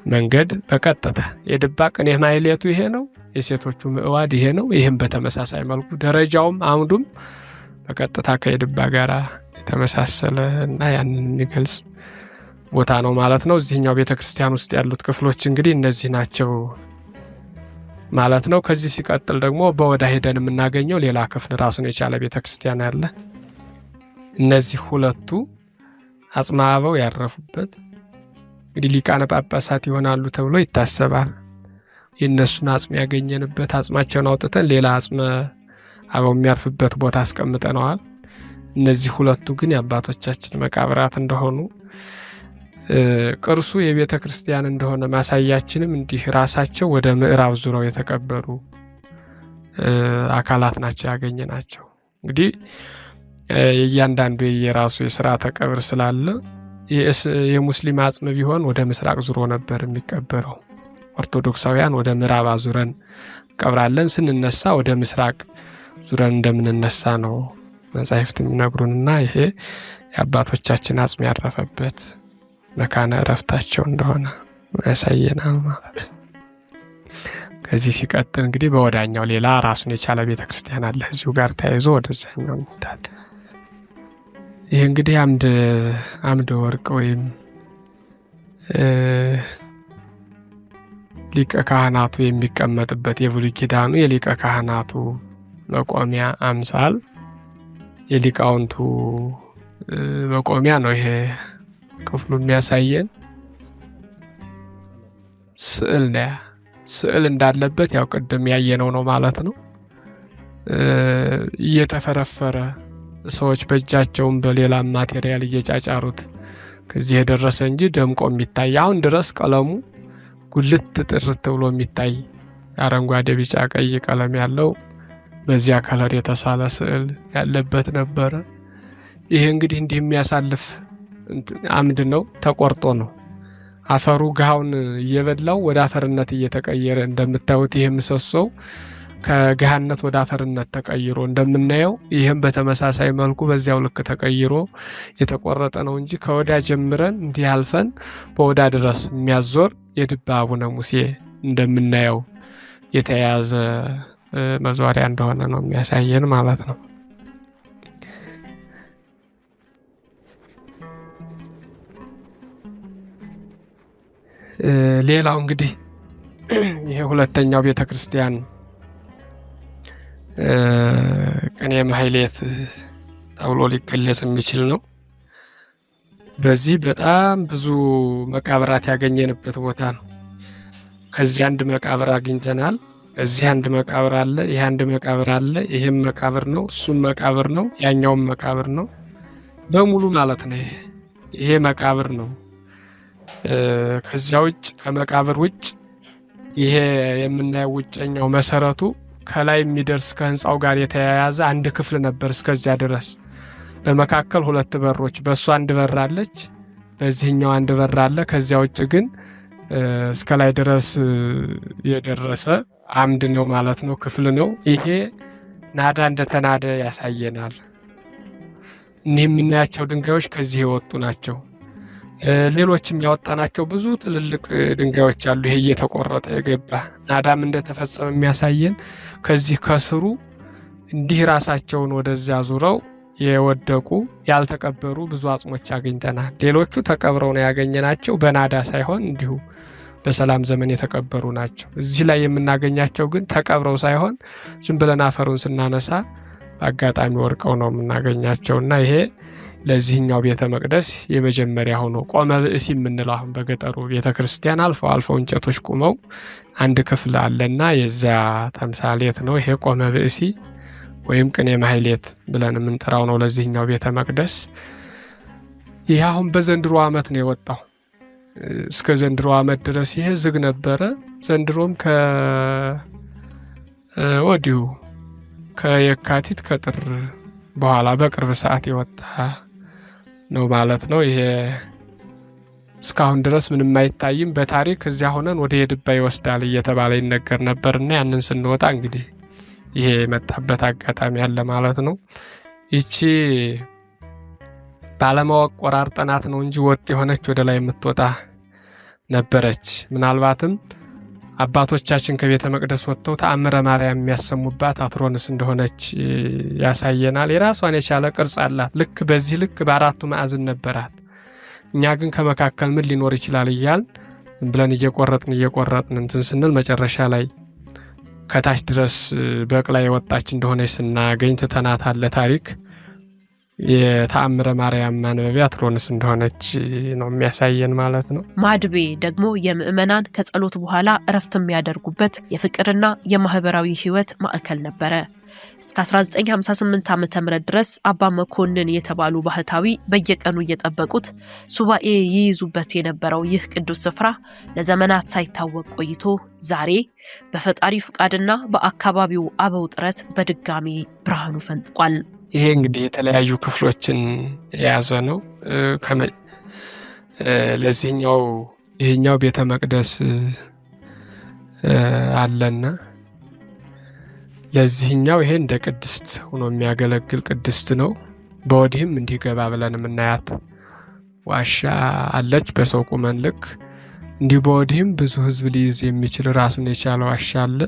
መንገድ በቀጥታ የድባ ቅኔ ማህሌቱ ይሄ ነው። የሴቶቹ ምዕዋድ ይሄ ነው። ይህም በተመሳሳይ መልኩ ደረጃውም አምዱም በቀጥታ ከየድባ ጋር የተመሳሰለ እና ያንን የሚገልጽ ቦታ ነው ማለት ነው። እዚህኛው ቤተክርስቲያን ውስጥ ያሉት ክፍሎች እንግዲህ እነዚህ ናቸው ማለት ነው። ከዚህ ሲቀጥል ደግሞ በወዳ ሄደን የምናገኘው ሌላ ክፍል ራሱን የቻለ ቤተክርስቲያን አለ። እነዚህ ሁለቱ አጽመ አበው ያረፉበት እንግዲህ ሊቃነ ጳጳሳት ይሆናሉ ተብሎ ይታሰባል። የእነሱን አጽም ያገኘንበት አጽማቸውን አውጥተን ሌላ አጽመ አበው የሚያርፍበት ቦታ አስቀምጠነዋል። እነዚህ ሁለቱ ግን የአባቶቻችን መቃብራት እንደሆኑ ቅርሱ የቤተ ክርስቲያን እንደሆነ ማሳያችንም እንዲህ ራሳቸው ወደ ምዕራብ ዙረው የተቀበሩ አካላት ናቸው ያገኘናቸው። እንግዲህ እያንዳንዱ የራሱ የሥርዓተ ቀብር ስላለ የሙስሊም አጽም ቢሆን ወደ ምስራቅ ዙሮ ነበር የሚቀበረው። ኦርቶዶክሳውያን ወደ ምዕራብ አዙረን ቀብራለን። ስንነሳ ወደ ምስራቅ ዙረን እንደምንነሳ ነው መጻሕፍት የሚነግሩንና ይሄ የአባቶቻችን አጽም ያረፈበት መካነ ዕረፍታቸው እንደሆነ ያሳየናል ማለት። ከዚህ ሲቀጥል እንግዲህ በወዳኛው ሌላ ራሱን የቻለ ቤተክርስቲያን አለ። እዚሁ ጋር ተያይዞ ወደዛኛው እንሄዳለን። ይህ እንግዲህ አምደ ወርቅ ወይም ሊቀ ካህናቱ የሚቀመጥበት የብሉይ ኪዳኑ የሊቀ ካህናቱ መቆሚያ አምሳል የሊቃውንቱ መቆሚያ ነው። ይሄ ክፍሉ የሚያሳየን ስዕል እንዳለበት ያው ቅድም ያየነው ነው ማለት ነው። እየተፈረፈረ ሰዎች በእጃቸውም በሌላ ማቴሪያል እየጫጫሩት ከዚህ የደረሰ እንጂ ደምቆ የሚታይ አሁን ድረስ ቀለሙ ጉልት ጥርት ብሎ የሚታይ አረንጓዴ፣ ቢጫ፣ ቀይ ቀለም ያለው በዚያ ከለር የተሳለ ስዕል ያለበት ነበረ። ይሄ እንግዲህ እንዲህ የሚያሳልፍ አምድ ነው። ተቆርጦ ነው አፈሩ ጋውን እየበላው ወደ አፈርነት እየተቀየረ እንደምታዩት ይሄ ምሰሶው ከገሃነት ወደ አፈርነት ተቀይሮ እንደምናየው ይህም በተመሳሳይ መልኩ በዚያው ልክ ተቀይሮ የተቆረጠ ነው እንጂ ከወዳ ጀምረን እንዲህ አልፈን በወዳ ድረስ የሚያዞር የድባ አቡነ ሙሴ እንደምናየው የተያዘ መዟሪያ እንደሆነ ነው የሚያሳየን ማለት ነው። ሌላው እንግዲህ ይሄ ሁለተኛው ቤተክርስቲያን ቅኔ ማህሌት ተብሎ ሊገለጽ የሚችል ነው። በዚህ በጣም ብዙ መቃብራት ያገኘንበት ቦታ ነው። ከዚህ አንድ መቃብር አግኝተናል። እዚህ አንድ መቃብር አለ፣ ይሄ አንድ መቃብር አለ፣ ይሄም መቃብር ነው፣ እሱም መቃብር ነው፣ ያኛውም መቃብር ነው። በሙሉ ማለት ነው ይሄ መቃብር ነው። ከዚያ ውጭ ከመቃብር ውጭ ይሄ የምናየው ውጨኛው መሰረቱ ከላይ የሚደርስ ከህንፃው ጋር የተያያዘ አንድ ክፍል ነበር እስከዚያ ድረስ። በመካከል ሁለት በሮች፣ በእሱ አንድ በር አለች፣ በዚህኛው አንድ በር አለ። ከዚያ ውጭ ግን እስከ ላይ ድረስ የደረሰ አምድ ነው ማለት ነው፣ ክፍል ነው። ይሄ ናዳ እንደተናደ ያሳየናል። እኒህ የምናያቸው ድንጋዮች ከዚህ የወጡ ናቸው። ሌሎችም ያወጣናቸው ብዙ ትልልቅ ድንጋዮች አሉ። ይሄ እየተቆረጠ የገባ ናዳም እንደተፈጸመ የሚያሳየን ከዚህ ከስሩ እንዲህ ራሳቸውን ወደዚያ ዙረው የወደቁ ያልተቀበሩ ብዙ አጽሞች አግኝተናል። ሌሎቹ ተቀብረው ነው ያገኘናቸው፣ በናዳ ሳይሆን እንዲሁ በሰላም ዘመን የተቀበሩ ናቸው። እዚህ ላይ የምናገኛቸው ግን ተቀብረው ሳይሆን ዝም ብለን አፈሩን ስናነሳ በአጋጣሚ ወድቀው ነው የምናገኛቸው እና ይሄ ለዚህኛው ቤተ መቅደስ የመጀመሪያ ሆኖ ቆመ ብእሲ የምንለው አሁን በገጠሩ ቤተ ክርስቲያን አልፈው እንጨቶች ቁመው አንድ ክፍል አለና የዚያ ተምሳሌት ነው ይሄ ቆመ ብእሲ ወይም ቅኔ ማህሌት ብለን የምንጠራው ነው ለዚህኛው ቤተ መቅደስ። ይህ አሁን በዘንድሮ ዓመት ነው የወጣው። እስከ ዘንድሮ ዓመት ድረስ ይሄ ዝግ ነበረ። ዘንድሮም ወዲሁ ከየካቲት ከጥር በኋላ በቅርብ ሰዓት የወጣ ነው ማለት ነው። ይሄ እስካሁን ድረስ ምንም አይታይም። በታሪክ እዚያ ሆነን ወደ የድባ ይወስዳል እየተባለ ይነገር ነበርና ያንን ስንወጣ እንግዲህ ይሄ የመጣበት አጋጣሚ አለ ማለት ነው። ይቺ ባለማወቅ ቆራርጠናት ነው እንጂ ወጥ የሆነች ወደ ላይ የምትወጣ ነበረች። ምናልባትም አባቶቻችን ከቤተ መቅደስ ወጥተው ተአምረ ማርያም የሚያሰሙባት አትሮንስ እንደሆነች ያሳየናል። የራሷን የቻለ ቅርጽ አላት። ልክ በዚህ ልክ በአራቱ ማዕዘን ነበራት። እኛ ግን ከመካከል ምን ሊኖር ይችላል እያልን ብለን እየቆረጥን እንትን ስንል መጨረሻ ላይ ከታች ድረስ በቅላ የወጣች እንደሆነች ስናገኝ ትተናታል። ለታሪክ የተአምረ ማርያም ማንበቢያ አትሮንስ እንደሆነች ነው የሚያሳየን ማለት ነው። ማድቤ ደግሞ የምእመናን ከጸሎት በኋላ እረፍት የሚያደርጉበት የፍቅርና የማህበራዊ ህይወት ማዕከል ነበረ። እስከ 1958 ዓ.ም ድረስ አባ መኮንን የተባሉ ባህታዊ በየቀኑ እየጠበቁት ሱባኤ ይይዙበት የነበረው ይህ ቅዱስ ስፍራ ለዘመናት ሳይታወቅ ቆይቶ ዛሬ በፈጣሪ ፍቃድና በአካባቢው አበው ጥረት በድጋሚ ብርሃኑ ፈንጥቋል። ይሄ እንግዲህ የተለያዩ ክፍሎችን የያዘ ነው። ይህኛው ቤተ መቅደስ አለና ለዚህኛው ይሄ እንደ ቅድስት ሆኖ የሚያገለግል ቅድስት ነው። በወዲህም እንዲህ ገባ ብለን የምናያት ዋሻ አለች በሰው ቁመን ልክ። እንዲህ በወዲህም ብዙ ህዝብ ሊይዝ የሚችል ራሱን የቻለ ዋሻ አለ።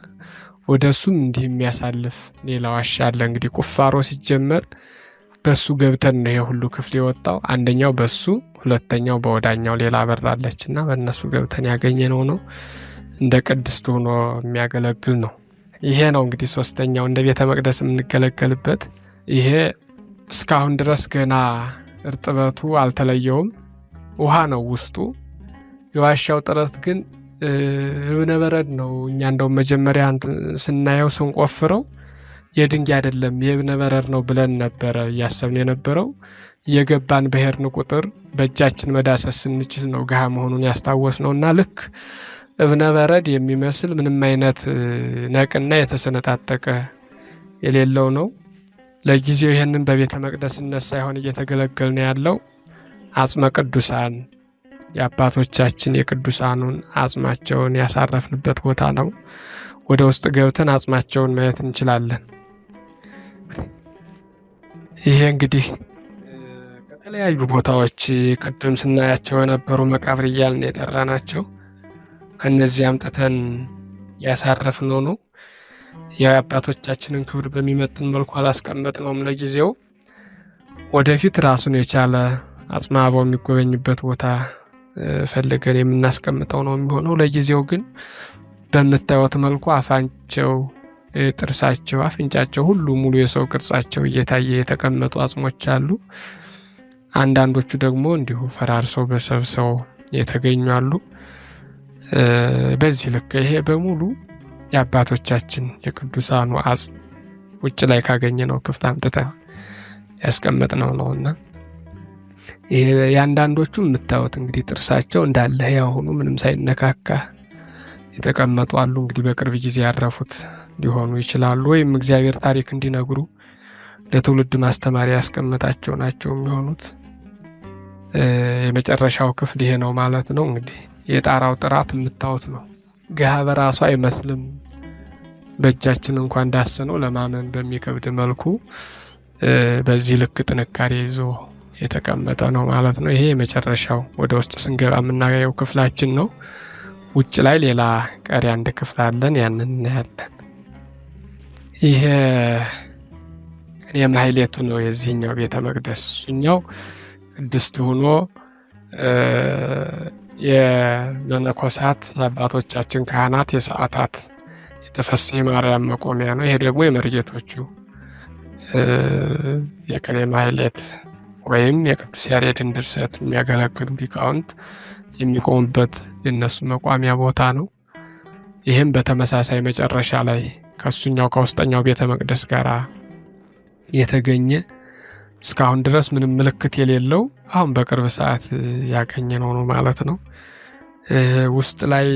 ወደሱም እንዲህ የሚያሳልፍ ሌላ ዋሻ አለ። እንግዲህ ቁፋሮ ሲጀመር በሱ ገብተን ነው ይሄ ሁሉ ክፍል የወጣው። አንደኛው በሱ፣ ሁለተኛው በወዳኛው ሌላ በራለች እና በእነሱ ገብተን ያገኘነው ነው። እንደ ቅድስት ሆኖ የሚያገለግል ነው። ይሄ ነው እንግዲህ ሶስተኛው እንደ ቤተ መቅደስ የምንገለገልበት። ይሄ እስካሁን ድረስ ገና እርጥበቱ አልተለየውም፣ ውሃ ነው ውስጡ። የዋሻው ጥረት ግን እብነ በረድ ነው። እኛ እንደው መጀመሪያ ስናየው ስንቆፍረው የድንጋይ አይደለም የእብነ በረድ ነው ብለን ነበረ እያሰብን የነበረው። እየገባን በሄድን ቁጥር በእጃችን መዳሰስ ስንችል ነው ገሃ መሆኑን ያስታወስ ነው እና ልክ እብነ በረድ የሚመስል ምንም አይነት ነቅና የተሰነጣጠቀ የሌለው ነው። ለጊዜው ይህንን በቤተ መቅደስነት ሳይሆን እየተገለገልን ያለው አጽመ ቅዱሳን የአባቶቻችን የቅዱሳኑን አጽማቸውን ያሳረፍንበት ቦታ ነው። ወደ ውስጥ ገብተን አጽማቸውን ማየት እንችላለን። ይሄ እንግዲህ ከተለያዩ ቦታዎች ቅድም ስናያቸው የነበሩ መቃብር እያልን የጠራናቸው ከነዚህ አምጥተን ያሳረፍነው ነው። የአባቶቻችንን ክብር በሚመጥን መልኩ አላስቀመጥነውም ለጊዜው። ወደፊት ራሱን የቻለ አጽመ አበው የሚጎበኝበት ቦታ ፈልገን የምናስቀምጠው ነው የሚሆነው። ለጊዜው ግን በምታዩት መልኩ አፋቸው፣ ጥርሳቸው፣ አፍንጫቸው ሁሉ ሙሉ የሰው ቅርጻቸው እየታየ የተቀመጡ አጽሞች አሉ። አንዳንዶቹ ደግሞ እንዲሁ ፈራርሰው በሰብሰው የተገኙ አሉ። በዚህ ልክ ይሄ በሙሉ የአባቶቻችን የቅዱሳኑ አጽም ውጭ ላይ ካገኘነው ክፍል አምጥተን ያስቀመጥነው ነውና ይሄ ያንዳንዶቹ የምታዩት እንግዲህ ጥርሳቸው እንዳለ ያው ሆኖ ምንም ሳይነካካ የተቀመጡ አሉ። እንግዲህ በቅርብ ጊዜ ያረፉት ሊሆኑ ይችላሉ፣ ወይም እግዚአብሔር ታሪክ እንዲነግሩ ለትውልድ ማስተማሪያ ያስቀመጣቸው ናቸው የሚሆኑት። የመጨረሻው ክፍል ይሄ ነው ማለት ነው። እንግዲህ የጣራው ጥራት የምታዩት ነው። ገሃ በራሱ አይመስልም። በእጃችን እንኳን ዳሰነው ለማመን በሚከብድ መልኩ በዚህ ልክ ጥንካሬ ይዞ የተቀመጠ ነው ማለት ነው። ይሄ የመጨረሻው ወደ ውስጥ ስንገባ የምናየው ክፍላችን ነው። ውጭ ላይ ሌላ ቀሪ አንድ ክፍል አለን፣ ያንን እናያለን። ይሄ የማህሌቱ ነው የዚህኛው ቤተ መቅደስ። እሱኛው ቅድስት ሆኖ የመነኮሳት አባቶቻችን ካህናት፣ የሰዓታት የተፈሥሒ ማርያም መቆሚያ ነው። ይሄ ደግሞ የመርጌቶቹ የቅኔ ማህሌት ወይም የቅዱስ ያሬድን ድርሰት የሚያገለግሉ ሊቃውንት የሚቆሙበት የነሱ መቋሚያ ቦታ ነው። ይህም በተመሳሳይ መጨረሻ ላይ ከሱኛው ከውስጠኛው ቤተ መቅደስ ጋር የተገኘ እስካሁን ድረስ ምንም ምልክት የሌለው አሁን በቅርብ ሰዓት ያገኘ ነው ማለት ነው። ውስጥ ላይ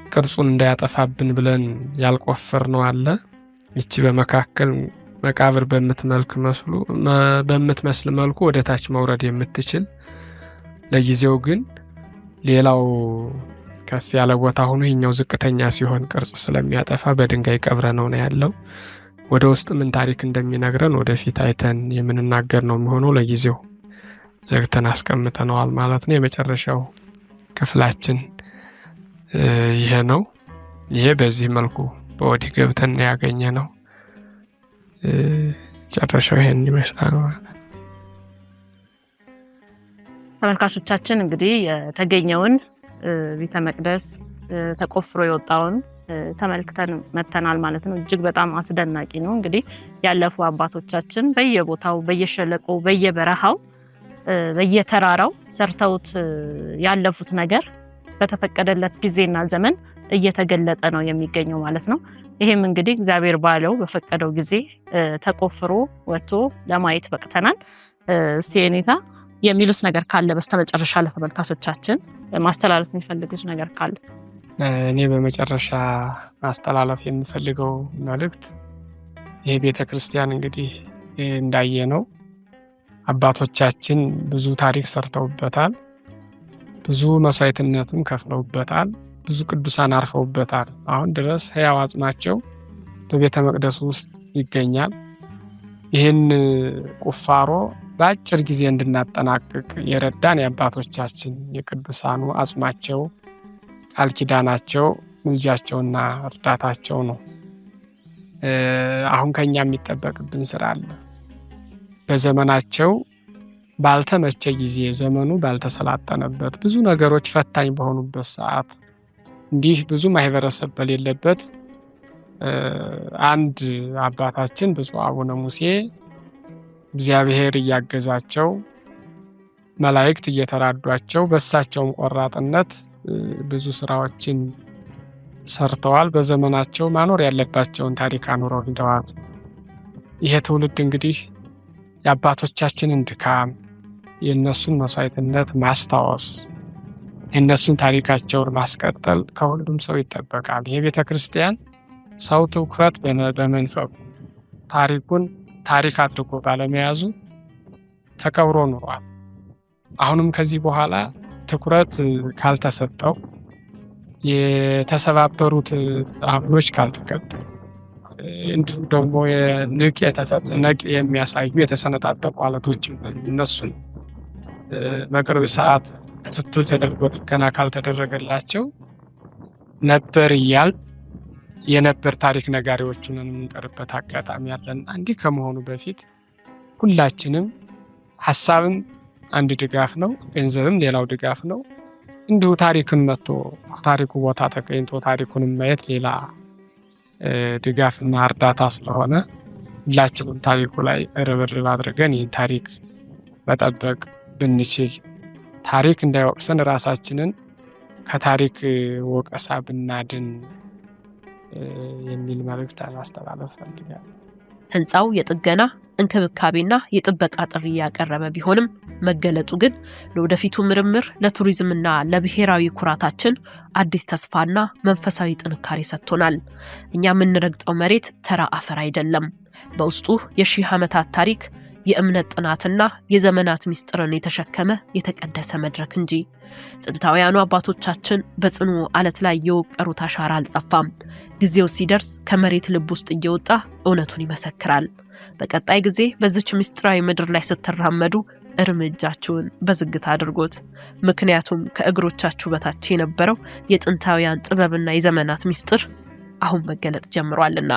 ቅርጹን እንዳያጠፋብን ብለን ያልቆፈር ነው አለ። ይቺ በመካከል መቃብር በምትመስል መልኩ ወደ ታች መውረድ የምትችል ለጊዜው ግን ሌላው ከፍ ያለ ቦታ ሆኖ ይኛው ዝቅተኛ ሲሆን ቅርጽ ስለሚያጠፋ በድንጋይ ቀብረ ነው ያለው። ወደ ውስጥ ምን ታሪክ እንደሚነግረን ወደፊት አይተን የምንናገር ነው የሚሆነው። ለጊዜው ዘግተን አስቀምጠነዋል ማለት ነው። የመጨረሻው ክፍላችን ይሄ ነው። ይሄ በዚህ መልኩ በወዲህ ገብተን ያገኘ ነው። ጨረሻው ይሄን ይመስላል ማለት ነው። ተመልካቾቻችን እንግዲህ የተገኘውን ቤተ መቅደስ ተቆፍሮ የወጣውን ተመልክተን መተናል ማለት ነው። እጅግ በጣም አስደናቂ ነው። እንግዲህ ያለፉ አባቶቻችን በየቦታው በየሸለቆው በየበረሃው በየተራራው ሰርተውት ያለፉት ነገር በተፈቀደለት ጊዜና ዘመን እየተገለጠ ነው የሚገኘው ማለት ነው። ይሄም እንግዲህ እግዚአብሔር ባለው በፈቀደው ጊዜ ተቆፍሮ ወጥቶ ለማየት በቅተናል። ሲኔታ የሚሉት ነገር ካለ በስተመጨረሻ ለተመልካቾቻችን ማስተላለፍ የሚፈልጉት ነገር ካለ? እኔ በመጨረሻ ማስተላለፍ የምፈልገው መልእክት ይሄ ቤተክርስቲያን እንግዲህ እንዳየ ነው አባቶቻችን ብዙ ታሪክ ሰርተውበታል፣ ብዙ መስዋዕትነትም ከፍለውበታል፣ ብዙ ቅዱሳን አርፈውበታል። አሁን ድረስ ሕያው አጽማቸው በቤተ መቅደሱ ውስጥ ይገኛል። ይህን ቁፋሮ በአጭር ጊዜ እንድናጠናቅቅ የረዳን የአባቶቻችን የቅዱሳኑ አጽማቸው ቃል ኪዳናቸው ምልጃቸውና እርዳታቸው ነው። አሁን ከኛ የሚጠበቅብን ስራ አለ። በዘመናቸው ባልተመቸ ጊዜ፣ ዘመኑ ባልተሰላጠነበት፣ ብዙ ነገሮች ፈታኝ በሆኑበት ሰዓት፣ እንዲህ ብዙ ማህበረሰብ በሌለበት አንድ አባታችን ብፁዕ አቡነ ሙሴ እግዚአብሔር እያገዛቸው መላእክት እየተራዷቸው በእሳቸውም ቆራጥነት ብዙ ስራዎችን ሰርተዋል። በዘመናቸው ማኖር ያለባቸውን ታሪክ አኑረው ሄደዋል። ይሄ ትውልድ እንግዲህ የአባቶቻችንን ድካም፣ የእነሱን መስዋዕትነት ማስታወስ፣ የእነሱን ታሪካቸውን ማስቀጠል ከሁሉም ሰው ይጠበቃል። ይሄ ቤተ ክርስቲያን ሰው ትኩረት በመንፈቁ ታሪኩን ታሪክ አድርጎ ባለመያዙ ተቀብሮ ኑሯል። አሁንም ከዚህ በኋላ ትኩረት ካልተሰጠው፣ የተሰባበሩት አምኖች ካልተቀጠሉ፣ እንዲሁም ደግሞ ነቅ የሚያሳዩ የተሰነጣጠቁ አለቶች እነሱን በቅርብ ሰዓት ክትትል ተደርጎ ጥገና ካልተደረገላቸው ነበር እያል የነበር ታሪክ ነጋሪዎቹን የምንቀርበት አጋጣሚ ያለና እንዲህ ከመሆኑ በፊት ሁላችንም ሀሳብም አንድ ድጋፍ ነው፣ ገንዘብም ሌላው ድጋፍ ነው። እንዲሁ ታሪክን መጥቶ ታሪኩ ቦታ ተገኝቶ ታሪኩን ማየት ሌላ ድጋፍና እርዳታ ስለሆነ ሁላችንም ታሪኩ ላይ ርብርብ አድርገን ይህን ታሪክ መጠበቅ ብንችል፣ ታሪክ እንዳይወቅሰን ራሳችንን ከታሪክ ወቀሳ ብናድን የሚል መልእክት ማስተላለፍ ፈልጋለሁ። ህንፃው የጥገና እንክብካቤና የጥበቃ ጥሪ ያቀረበ ቢሆንም መገለጡ ግን ለወደፊቱ ምርምር፣ ለቱሪዝምና ለብሔራዊ ኩራታችን አዲስ ተስፋና መንፈሳዊ ጥንካሬ ሰጥቶናል። እኛ የምንረግጠው መሬት ተራ አፈር አይደለም። በውስጡ የሺህ ዓመታት ታሪክ፣ የእምነት ጥናትና የዘመናት ምስጢርን የተሸከመ የተቀደሰ መድረክ እንጂ። ጥንታውያኑ አባቶቻችን በጽኑ አለት ላይ የወቀሩት አሻራ አልጠፋም። ጊዜው ሲደርስ ከመሬት ልብ ውስጥ እየወጣ እውነቱን ይመሰክራል። በቀጣይ ጊዜ በዚች ምስጢራዊ ምድር ላይ ስትራመዱ እርምጃችሁን በዝግታ አድርጎት። ምክንያቱም ከእግሮቻችሁ በታች የነበረው የጥንታውያን ጥበብና የዘመናት ምስጢር አሁን መገለጥ ጀምሯልና።